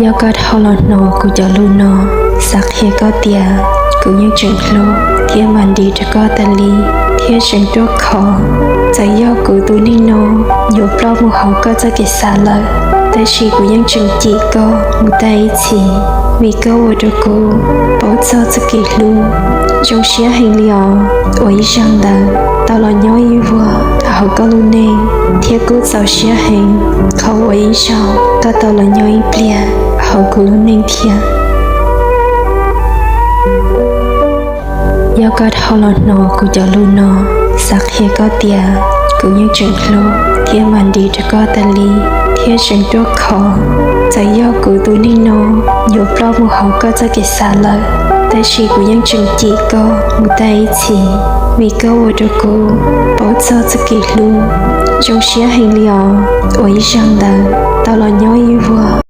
要个好了喏，กูจะรู้เนาะสักเฮก็เตียกูยังจึงโลเทียมันดีจะก็ตะลีเทียฉันตัวคอใจย่อกูตัวนี่เนาะอยู่ปลอบมูเขาก็จะเกิดสาเลยแต่ชีกูยังจึงจีก็มูได้ชีมีก็ว่าจะกู保证自己路中些很了我一上的到了鸟一窝好个路内贴กู早些很เขา我一上ก็到了鸟一边好个路内天要个好了喏，กูจะรู้เนาะสักเฮก็เตียกูยังจึงโลเทียมันดีจะก็ตะลีเทียฉันตัวคอใจย่อกูตัวนี่เนาะอยู่ปลอบมูเขาก็จะเกิดสาเลยแต่ชีกูยังจึงจีก็มูได้ชีมีก็ว่าจะกู保证自己路中些很了我一上的到了鸟一窝